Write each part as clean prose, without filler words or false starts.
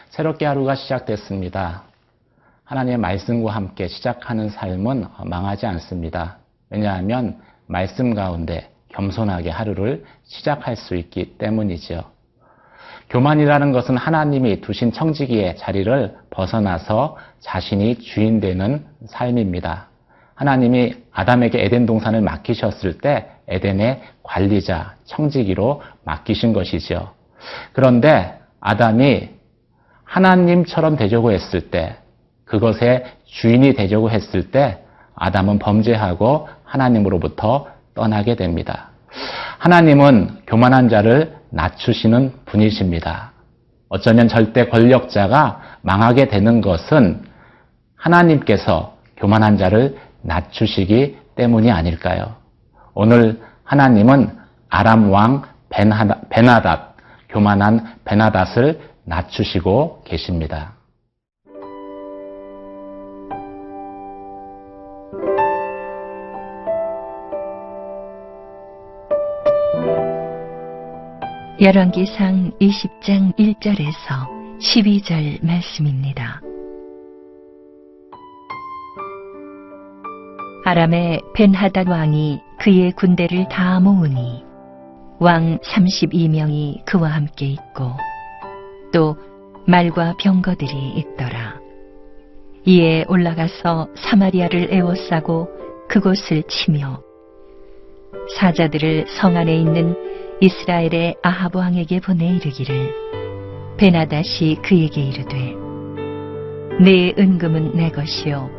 새롭게 하루가 시작됐습니다. 하나님의 말씀과 함께 시작하는 삶은 망하지 않습니다. 왜냐하면 말씀 가운데 겸손하게 하루를 시작할 수 있기 때문이죠. 교만이라는 것은 하나님이 두신 청지기의 자리를 벗어나서 자신이 주인 되는 삶입니다. 하나님이 아담에게 에덴 동산을 맡기셨을 때 에덴의 관리자, 청지기로 맡기신 것이죠. 그런데 아담이 하나님처럼 되려고 했을 때, 그것의 주인이 되려고 했을 때 아담은 범죄하고 하나님으로부터 떠나게 됩니다. 하나님은 교만한 자를 낮추시는 분이십니다. 어쩌면 절대 권력자가 망하게 되는 것은 하나님께서 교만한 자를 낮추시기 때문이 아닐까요? 오늘 하나님은 아람 왕 베나닷, 교만한 베나닷을 낮추시고 계십니다. 열왕기상 20장 1절에서 12절 말씀입니다. 아람의 벤하닷 왕이 그의 군대를 다 모으니 왕 32명이 그와 함께 있고 또 말과 병거들이 있더라. 이에 올라가서 사마리아를 에워싸고 그곳을 치며 사자들을 성 안에 있는 이스라엘의 아합 왕에게 보내 이르기를 베나닷이 그에게 이르되 내 은금은 내 것이요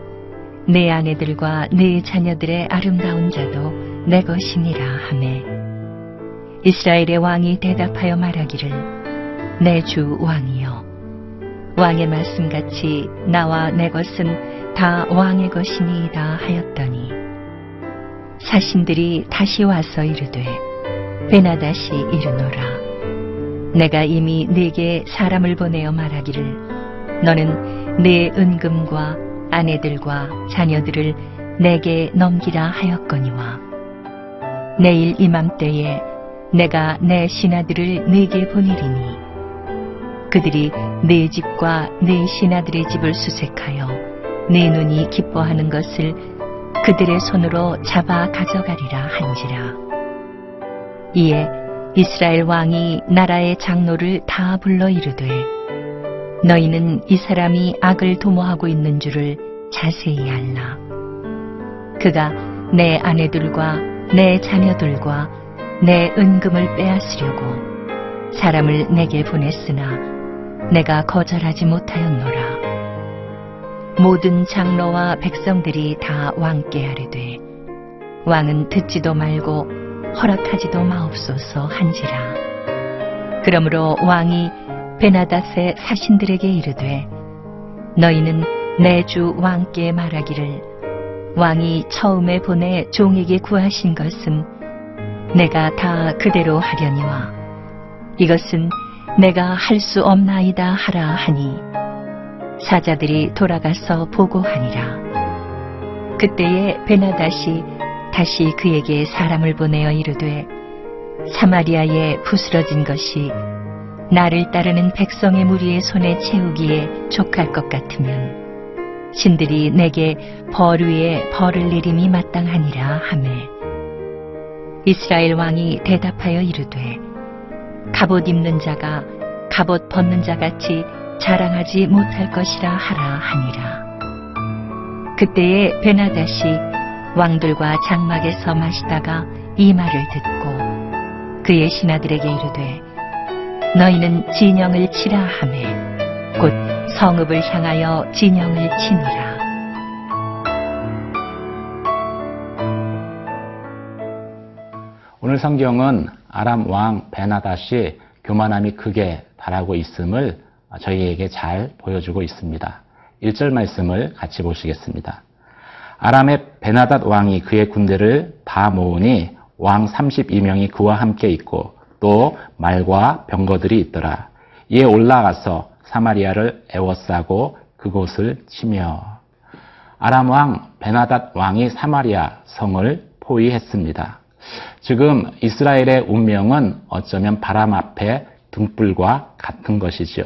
내 아내들과 내 자녀들의 아름다운 자도 내 것이니라 하매 이스라엘의 왕이 대답하여 말하기를 내 주 왕이여 왕의 말씀같이 나와 내 것은 다 왕의 것이니이다 하였더니 사신들이 다시 와서 이르되 베나닷이 이르노라 내가 이미 네게 사람을 보내어 말하기를 너는 내 은금과 아내들과 자녀들을 내게 넘기라 하였거니와 내일 이맘때에 내가 내 신하들을 네게 보내리니 그들이 네 집과 네 신하들의 집을 수색하여 네 눈이 기뻐하는 것을 그들의 손으로 잡아 가져가리라 한지라. 이에 이스라엘 왕이 나라의 장로를 다 불러 이르되 너희는 이 사람이 악을 도모하고 있는 줄을 자세히 알라. 그가 내 아내들과 내 자녀들과 내 은금을 빼앗으려고 사람을 내게 보냈으나 내가 거절하지 못하였노라. 모든 장로와 백성들이 다 왕께 아뢰되 왕은 듣지도 말고 허락하지도 마옵소서 한지라. 그러므로 왕이 베나닷의 사신들에게 이르되 너희는 내 주 왕께 말하기를 왕이 처음에 보내 종에게 구하신 것은 내가 다 그대로 하려니와 이것은 내가 할 수 없나이다 하라 하니 사자들이 돌아가서 보고하니라. 그때에 베나닷이 다시 그에게 사람을 보내어 이르되 사마리아에 부스러진 것이 나를 따르는 백성의 무리의 손에 채우기에 족할 것 같으면 신들이 내게 벌 위에 벌을 내림이 마땅하니라 하매 이스라엘 왕이 대답하여 이르되 갑옷 입는 자가 갑옷 벗는 자 같이 자랑하지 못할 것이라 하라 하니라. 그때에 베나닷이 왕들과 장막에서 마시다가 이 말을 듣고 그의 신하들에게 이르되 너희는 진영을 치라 하매 곧 성읍을 향하여 진영을 치니라. 오늘 오늘 성경은 아람 왕 베나닷이 교만함이 극에 달하고 있음을 저희에게 잘 보여주고 있습니다. 1절 말씀을 같이 보시겠습니다. 아람의 베나닷 왕이 그의 군대를 다 모으니 왕 32명이 그와 함께 있고 또 말과 병거들이 있더라. 이에 올라가서 사마리아를 에워싸고 그곳을 치며. 아람 왕 베나닷 왕이 사마리아 성을 포위했습니다. 지금 이스라엘의 운명은 어쩌면 바람 앞에 등불과 같은 것이죠.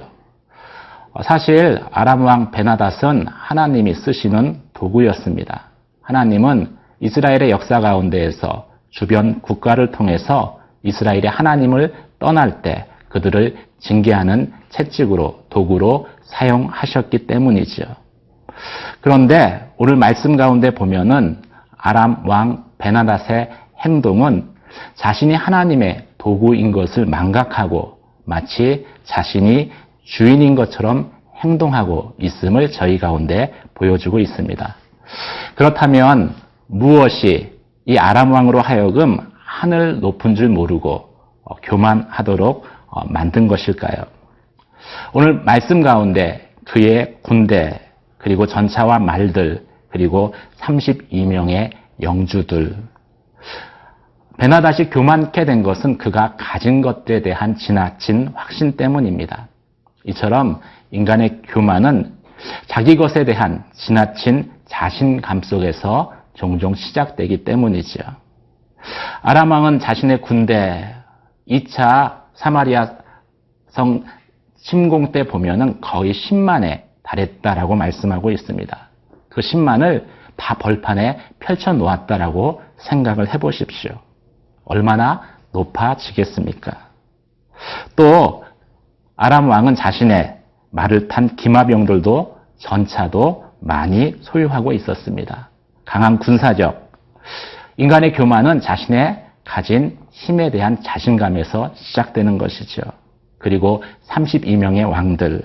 사실 아람 왕 베나닷은 하나님이 쓰시는 도구였습니다. 하나님은 이스라엘의 역사 가운데에서 주변 국가를 통해서 이스라엘이 하나님을 떠날 때 그들을 징계하는 채찍으로, 도구로 사용하셨기 때문이죠. 그런데 오늘 말씀 가운데 보면은 아람 왕 베나닷의 행동은 자신이 하나님의 도구인 것을 망각하고 마치 자신이 주인인 것처럼 행동하고 있음을 저희 가운데 보여주고 있습니다. 그렇다면 무엇이 이 아람 왕으로 하여금 하늘 높은 줄 모르고 교만하도록 만든 것일까요? 오늘 말씀 가운데 그의 군대, 그리고 전차와 말들, 그리고 32명의 영주들. 베나닷이 교만케 된 것은 그가 가진 것들에 대한 지나친 확신 때문입니다. 이처럼 인간의 교만은 자기 것에 대한 지나친 자신감 속에서 종종 시작되기 때문이죠. 아람 왕은 자신의 군대 2차 사마리아 성 침공 때 보면은 거의 10만에 달했다라고 말씀하고 있습니다. 그 10만을 다 벌판에 펼쳐 놓았다라고 생각을 해보십시오. 얼마나 높아지겠습니까? 또 아람 왕은 자신의 말을 탄 기마병들도 전차도 많이 소유하고 있었습니다. 강한 군사력. 인간의 교만은 자신의 가진 힘에 대한 자신감에서 시작되는 것이죠. 그리고 32명의 왕들.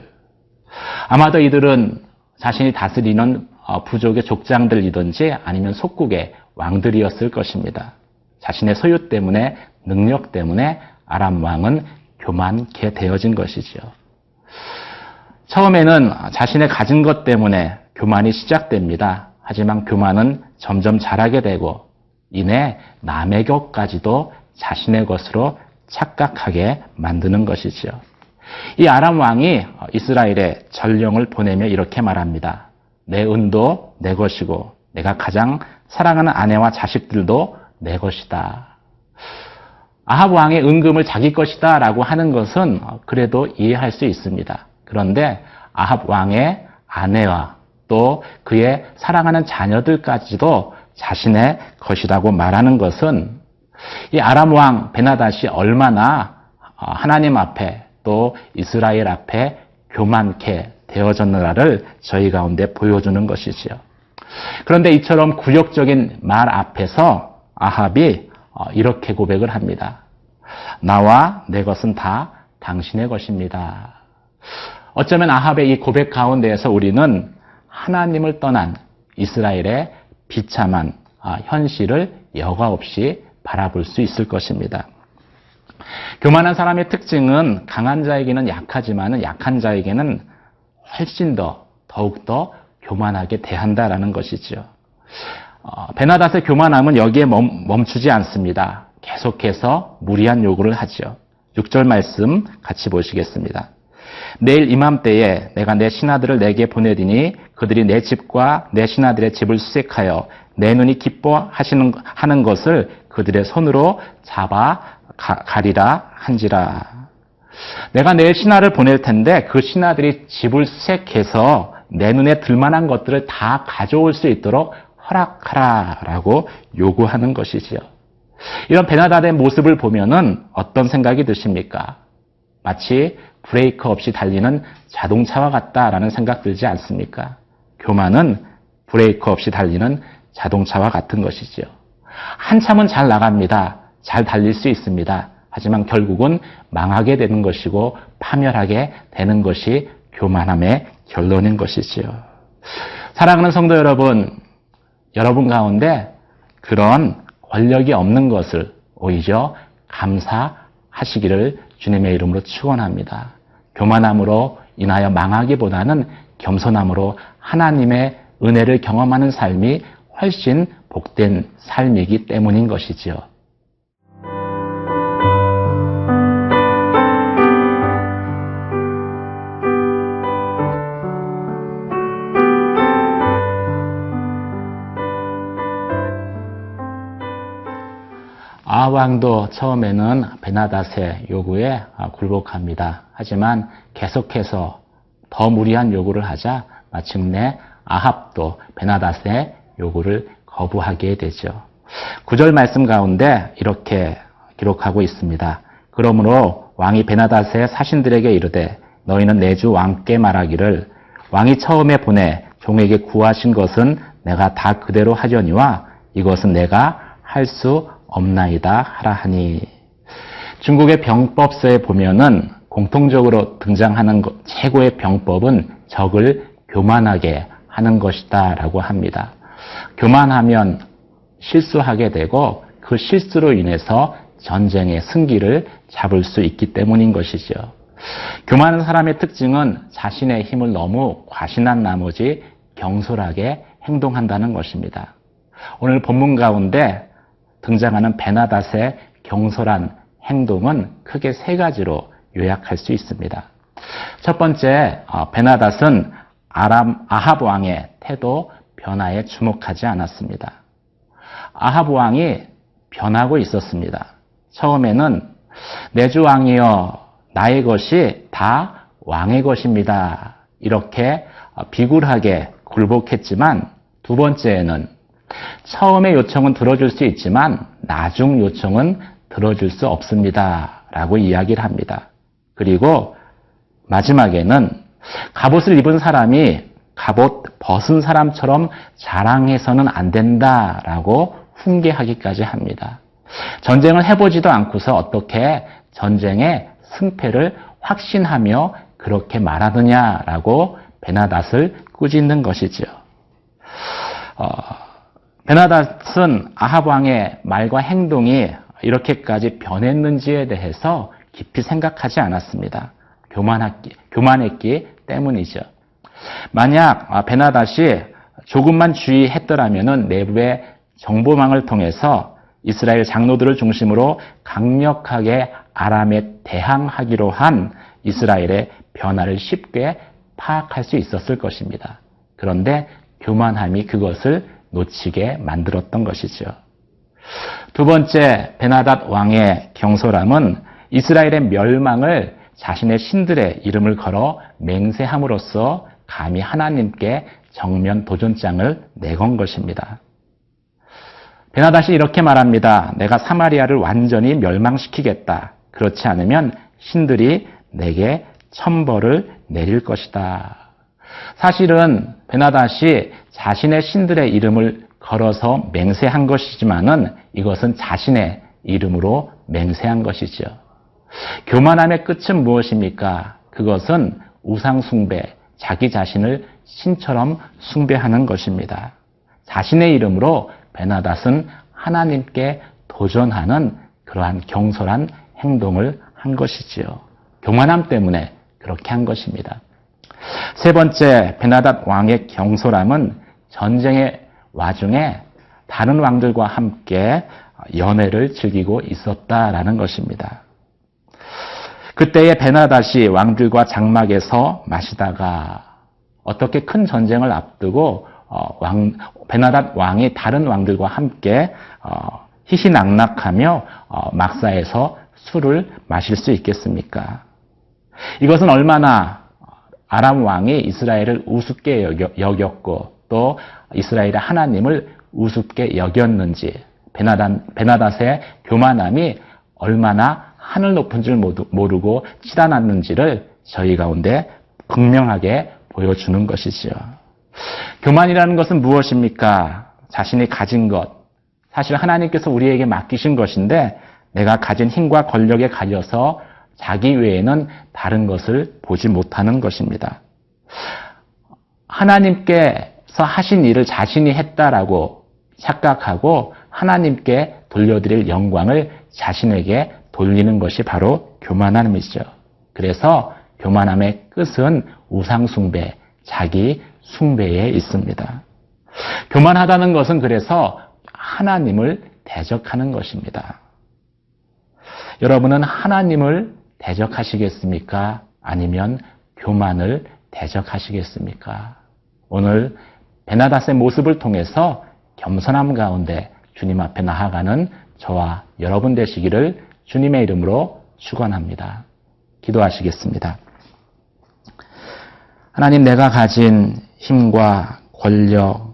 아마도 이들은 자신이 다스리는 부족의 족장들이든지 아니면 속국의 왕들이었을 것입니다. 자신의 소유 때문에, 능력 때문에 아람 왕은 교만케 되어진 것이죠. 처음에는 자신의 가진 것 때문에 교만이 시작됩니다. 하지만 교만은 점점 자라게 되고 이내 남의 것까지도 자신의 것으로 착각하게 만드는 것이죠. 이 아람 왕이 이스라엘에 전령을 보내며 이렇게 말합니다. 내 은도 내 것이고 내가 가장 사랑하는 아내와 자식들도 내 것이다. 아합 왕의 은금을 자기 것이다 라고 하는 것은 그래도 이해할 수 있습니다. 그런데 아합 왕의 아내와 또 그의 사랑하는 자녀들까지도 자신의 것이라고 말하는 것은 이 아람 왕 베나닷이 얼마나 하나님 앞에 또 이스라엘 앞에 교만케 되어졌는가를 저희 가운데 보여주는 것이지요. 그런데 이처럼 굴욕적인 말 앞에서 아합이 이렇게 고백을 합니다. 나와 내 것은 다 당신의 것입니다. 어쩌면 아합의 이 고백 가운데에서 우리는 하나님을 떠난 이스라엘의 비참한 현실을 여과 없이 바라볼 수 있을 것입니다. 교만한 사람의 특징은 강한 자에게는 약하지만 약한 자에게는 훨씬 더욱더 교만하게 대한다라는 것이죠. 베나닷의 교만함은 여기에 멈추지 않습니다. 계속해서 무리한 요구를 하죠. 6절 말씀 같이 보시겠습니다. 내일 이맘때에 내가 내 신하들을 내게 보내리니 그들이 내 집과 내 신하들의 집을 수색하여 내 눈이 기뻐하는 것을 그들의 손으로 잡아 가리라 한지라. 내가 내일 신하를 보낼 텐데 그 신하들이 집을 수색해서 내 눈에 들만한 것들을 다 가져올 수 있도록 허락하라라고 요구하는 것이지요. 이런 베나닷의 모습을 보면은 어떤 생각이 드십니까? 마치 브레이크 없이 달리는 자동차와 같다라는 생각 들지 않습니까? 교만은 브레이크 없이 달리는 자동차와 같은 것이지요. 한참은 잘 나갑니다. 잘 달릴 수 있습니다. 하지만 결국은 망하게 되는 것이고 파멸하게 되는 것이 교만함의 결론인 것이지요. 사랑하는 성도 여러분 가운데 그런 권력이 없는 것을 오히려 감사하시기를 주님의 이름으로 축원합니다. 교만함으로 인하여 망하기보다는 겸손함으로 하나님의 은혜를 경험하는 삶이 훨씬 복된 삶이기 때문인 것이지요. 아합왕도 처음에는 베나닷의 요구에 굴복합니다. 하지만 계속해서 더 무리한 요구를 하자 마침내 아합도 베나닷의 요구를 거부하게 되죠. 9절 말씀 가운데 이렇게 기록하고 있습니다. 그러므로 왕이 베나닷의 사신들에게 이르되 너희는 내 주 왕께 말하기를 왕이 처음에 보내 종에게 구하신 것은 내가 다 그대로 하려니와 이것은 내가 할 수 없나이다 하라 하니. 중국의 병법서에 보면은 공통적으로 등장하는 최고의 병법은 적을 교만하게 하는 것이다 라고 합니다. 교만하면 실수하게 되고 그 실수로 인해서 전쟁의 승기를 잡을 수 있기 때문인 것이죠. 교만한 사람의 특징은 자신의 힘을 너무 과신한 나머지 경솔하게 행동한다는 것입니다. 오늘 본문 가운데 등장하는 베나닷의 경솔한 행동은 크게 세 가지로 요약할 수 있습니다. 첫 번째, 베나닷은 아합 왕의 태도 변화에 주목하지 않았습니다. 아합 왕이 변하고 있었습니다. 처음에는 내 주 왕이여 나의 것이 다 왕의 것입니다. 이렇게 비굴하게 굴복했지만 두 번째에는 처음의 요청은 들어줄 수 있지만 나중 요청은 들어줄 수 없습니다. 라고 이야기를 합니다. 그리고 마지막에는 갑옷을 입은 사람이 갑옷 벗은 사람처럼 자랑해서는 안 된다라고 훈계하기까지 합니다. 전쟁을 해보지도 않고서 어떻게 전쟁의 승패를 확신하며 그렇게 말하느냐라고 베나닷을 꾸짖는 것이죠. 베나닷은 아합 왕의 말과 행동이 이렇게까지 변했는지에 대해서 깊이 생각하지 않았습니다. 교만했기 때문이죠. 만약 베나닷이 조금만 주의했더라면 내부의 정보망을 통해서 이스라엘 장로들을 중심으로 강력하게 아람에 대항하기로 한 이스라엘의 변화를 쉽게 파악할 수 있었을 것입니다. 그런데 교만함이 그것을 놓치게 만들었던 것이죠. 두 번째, 베나닷 왕의 경솔함은 이스라엘의 멸망을 자신의 신들의 이름을 걸어 맹세함으로써 감히 하나님께 정면 도전장을 내건 것입니다. 베나닷이 이렇게 말합니다. 내가 사마리아를 완전히 멸망시키겠다. 그렇지 않으면 신들이 내게 천벌을 내릴 것이다. 사실은 베나닷이 자신의 신들의 이름을 걸어서 맹세한 것이지만은 이것은 자신의 이름으로 맹세한 것이죠. 교만함의 끝은 무엇입니까? 그것은 우상숭배, 자기 자신을 신처럼 숭배하는 것입니다. 자신의 이름으로 베나닷은 하나님께 도전하는 그러한 경솔한 행동을 한 것이지요. 교만함 때문에 그렇게 한 것입니다. 세 번째, 베나닷 왕의 경솔함은 전쟁의 와중에 다른 왕들과 함께 연회를 즐기고 있었다라는 것입니다. 그때의 베나닷이 왕들과 장막에서 마시다가 어떻게 큰 전쟁을 앞두고 베나닷 왕이 다른 왕들과 함께 희희낙낙하며 막사에서 술을 마실 수 있겠습니까? 이것은 얼마나 아람 왕이 이스라엘을 우습게 여겼고 또 이스라엘의 하나님을 우습게 여겼는지, 베나닷의 교만함이 얼마나 하늘 높은 줄 모르고 치닫았는지를 저희 가운데 분명하게 보여주는 것이지요. 교만이라는 것은 무엇입니까? 자신이 가진 것, 사실 하나님께서 우리에게 맡기신 것인데 내가 가진 힘과 권력에 가려서 자기 외에는 다른 것을 보지 못하는 것입니다. 하나님께서 하신 일을 자신이 했다라고 착각하고 하나님께 돌려드릴 영광을 자신에게 돌리는 것이 바로 교만함이죠. 그래서 교만함의 끝은 우상숭배, 자기 숭배에 있습니다. 교만하다는 것은 그래서 하나님을 대적하는 것입니다. 여러분은 하나님을 대적하시겠습니까? 아니면 교만을 대적하시겠습니까? 오늘 베나닷의 모습을 통해서 겸손함 가운데 주님 앞에 나아가는 저와 여러분 되시기를 주님의 이름으로 축원합니다. 기도하시겠습니다. 하나님, 내가 가진 힘과 권력,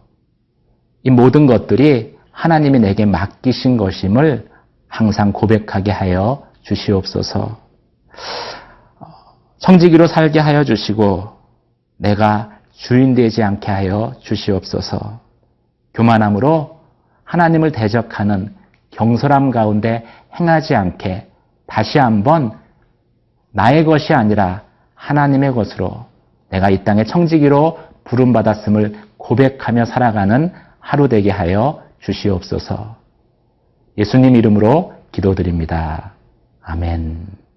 이 모든 것들이 하나님이 내게 맡기신 것임을 항상 고백하게 하여 주시옵소서. 청지기로 살게 하여 주시고 내가 주인 되지 않게 하여 주시옵소서. 교만함으로 하나님을 대적하는 경솔함 가운데 행하지 않게 다시 한번 나의 것이 아니라 하나님의 것으로 내가 이 땅에 청지기로 부름받았음을 고백하며 살아가는 하루 되게 하여 주시옵소서. 예수님 이름으로 기도드립니다. 아멘.